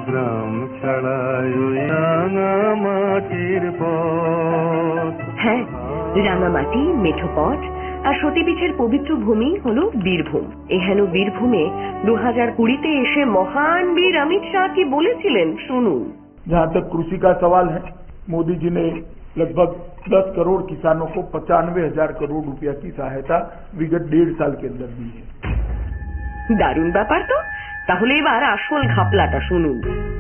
গ্রাম ছাড়ায় ওই রাঙামাটির পথ। হ্যাঁ, রাঙামাটি, মেঠো পথ আর সতীপীঠের পবিত্র ভূমি হলো বীরভূম। এহেন বীরভূমে 2020-তে এসে মহান বীর অমিত শাহ কি বলেছিলেন শুনুন। जहाँ तक कृषि का सवाल है, मोदी जी ने लगभग 10 करोड़ किसानों को 95,000 करोड़ रुपया की सहायता विगत 1.5 साल के अंदर दी है। দারুণ ব্যাপার তো। তাহলে এবার আসল ঘাপলাটা শুনুন।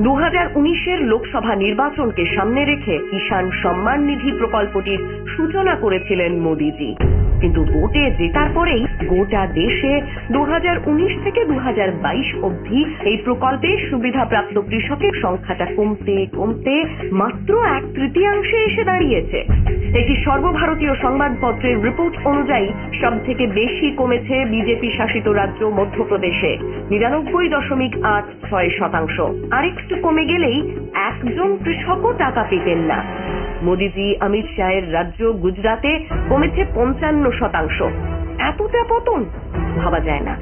2019-এর লোকসভা নির্বাচনকে সামনে রেখে কিষাণ সম্মান নিধি প্রকল্পটির সূচনা করেছিলেন মোদিজি। কিন্তু ভোটে জেতার পরেই গোটা দেশে 2019 থেকে 2022 অবধি এই প্রকল্পে সুবিধাপ্রাপ্ত কৃষকের সংখ্যাটা কমতে কমতে মাত্র 1/3 এসে দাঁড়িয়েছে। একটি সর্বভারতীয় সংবাদপত্রের রিপোর্ট অনুযায়ী সব থেকে বেশি কমেছে বিজেপি শাসিত রাজ্য মধ্যপ্রদেশে 99.86%। আরেকটু কমে গেলেই একজন কৃষকও টাকা পেতেন না। মোদিজি অমিত শাহের রাজ্য গুজরাটে কমেছে 55%। এতটা পতন ভাবা যায় না।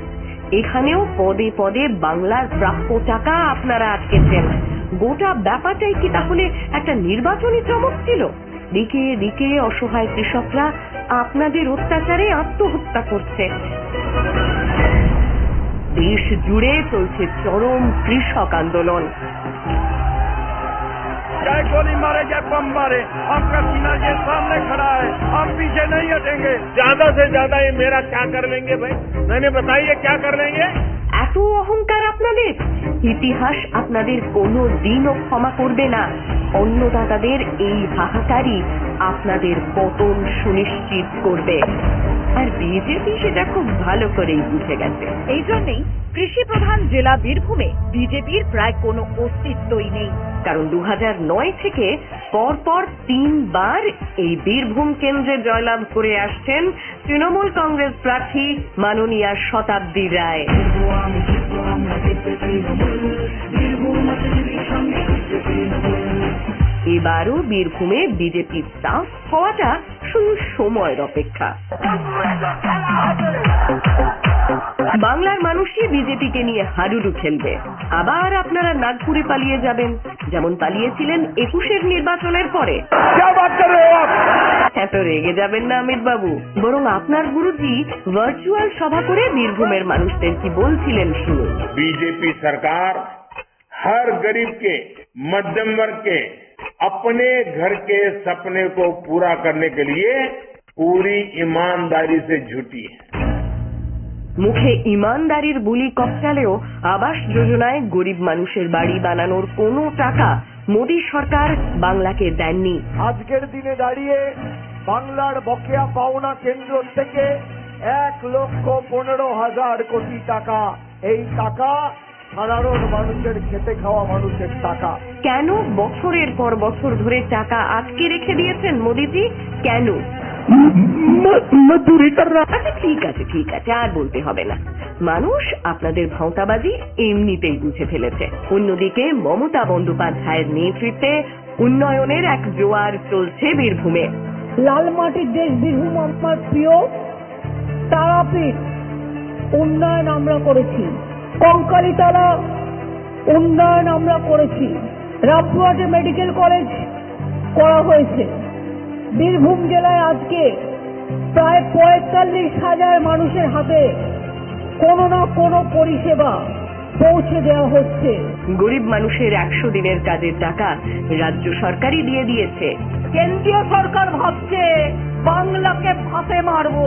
এখানেও পদে পদে বাংলার প্রাপ্য টাকা আপনারা আটকেছেন। গোটা ব্যাপারটাই কি তাহলে একটা নির্বাচনী চমক ছিল? দিকে দিকে অসহায় কৃষকরা আপনাদের অত্যাচারে আত্মহত্যা করছে। দেশ জুড়ে চলছে চরম কৃষক আন্দোলন। चाहे गोली मारे या बम मारे, आपका सीना ये सामने खड़ा है, हम पीछे नहीं हटेंगे। ज्यादा से ज्यादा ये मेरा क्या कर लेंगे भाई, मैंने बताइए क्या कर लेंगे। এত অহংকার আপনাদের, ইতিহাস আপনাদের কোনো দিনও ক্ষমা করবে না। অন্নদাতাদের এই হাহাকারই আপনাদের পতন সুনিশ্চিত করবে। আর বিজেপি সেটা খুব ভালো করেই বুঝে গেছে। এই জন্যই কৃষি প্রধান জেলা বীরভূমে বিজেপির প্রায় কোনো অস্তিত্বই নেই। কারণ 2009 থেকে পরপর 3 বার এই বীরভূম কেন্দ্রে জয়লাভ করে আসছেন তৃণমূল কংগ্রেস প্রার্থী মাননীয়া শতাব্দী রায়। এবারও বীরভূমে বিজেপি স্টাফ হওয়াটা শুধু সময়ের অপেক্ষা। বাংলার মানুষই বিজেপিকে নিয়ে হাডুডু খেলবে। আবার আপনারা নাগপুরে পালিয়ে যাবেন, যেমন পালিয়েছিলেন 21-এর নির্বাচনের পরে। এত রেগে যাবেন না অমিত বাবু, বরং আপনার গুরুজি ভার্চুয়াল সভা করে বীরভূমের মানুষদের কি বলছিলেন শুনুন। बीजेपी सरकार हर गरीब के, मध्यम वर्ग के अपने घर के सपने को पूरा करने के लिए पूरी ईमानदारी से जुटी है। মুখে ইমানদারির বুলি ককটালেও আবাস যোজনায় গরিব মানুষের বাড়ি বানানোর কোনো টাকা মোদী সরকার বাংলাকে দেননি। আজকের দিনে দাঁড়িয়ে বাংলার বকেয়া পাওনা কেন্দ্র থেকে 1,15,000 কোটি টাকা, এই টাকা সাধারণ মানুষের খেতে খাওয়া মানুষের টাকা। কেন বছরের পর বছর ধরে টাকা আটকে রেখে দিয়েছেন মোদিজি? কেন? আচ্ছা ঠিক আছে আর বলতে হবে না। মানুষ আপনাদের ভাঁওতাবাজি এমনিতেই বুঝে ফেলেছে। অন্যদিকে মমতা বন্দ্যোপাধ্যায়ের নেতৃত্বে উন্নয়নের এক জোয়ার চলছে বীরভূমে। লাল মাটির দেশ বীরভূম আমার প্রিয়। তারাপীঠ উন্নয়ন আমরা করেছি, কঙ্কালীতলা উন্নয়ন আমরা করেছি, রামপুরহাটে মেডিকেল কলেজ করা হয়েছে। বীরভূম জেলায় আজকে প্রায় 45,000 মানুষের হাতে কোনো না কোনো পরিষেবা পৌঁছে দেওয়া হচ্ছে। গরিব মানুষের 100 দিনের কাজের টাকা রাজ্য সরকারই দিয়ে দিয়েছে। কেন্দ্রীয় সরকার ভাবছে বাংলাকে ফাঁসে মারবো।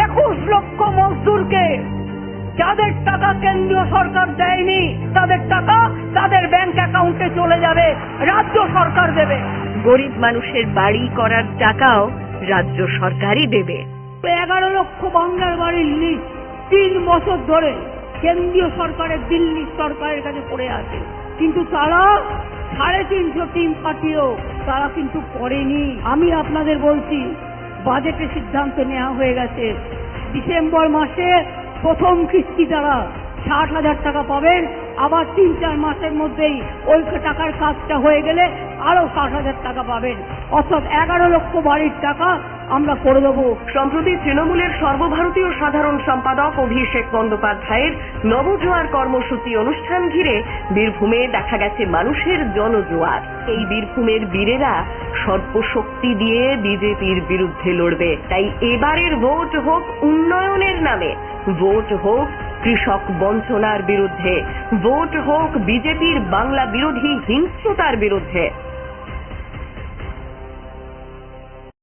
21 লক্ষ মজদুরকে যাদের টাকা কেন্দ্রীয় সরকার দেয়নি, তাদের টাকা তাদের ব্যাংক অ্যাকাউন্টে চলে যাবে, রাজ্য সরকার দেবে। গরিব মানুষের বাড়ি করার টাকাও রাজ্য সরকারই দেবে। 11 লক্ষ বাংলার বাড়ির লিস্ট 3 বছর ধরে কেন্দ্রীয় সরকারের, দিল্লি সরকারের কাছে পড়ে আছে, কিন্তু তারা 350 টিম পাঠিয়েও তারা কিন্তু করেনি। আমি আপনাদের বলছি, বাজেটে সিদ্ধান্ত নেওয়া হয়ে গেছে, ডিসেম্বর মাসে প্রথম কিস্তি তারা 60,000 টাকা পাবেন। আবার 3-4 মাসের মধ্যেই ওই টাকার কাজটা হয়ে গেলে আরো 60,000 টাকা পাবেন। অর্থাৎ 11 লক্ষ বাড়ির টাকা আমরা করে দেবো। সম্প্রতি তৃণমূলের সর্বভারতীয় সাধারণ সম্পাদক অভিষেক বন্দ্যোপাধ্যায়ের নবজোয়ার কর্মসূচি অনুষ্ঠান ঘিরে বীরভূমে দেখা গেছে মানুষের জনজোয়ার। এই বীরভূমের বীরেরা সর্বশক্তি দিয়ে বিজেপির বিরুদ্ধে লড়বে। তাই এবারের ভোট হোক উন্নয়নের নামে, ভোট হোক কৃষক বঞ্চনার বিরুদ্ধে, ভোট হোক বিজেপির বাংলা বিরোধী হিংস্রতার বিরুদ্ধে।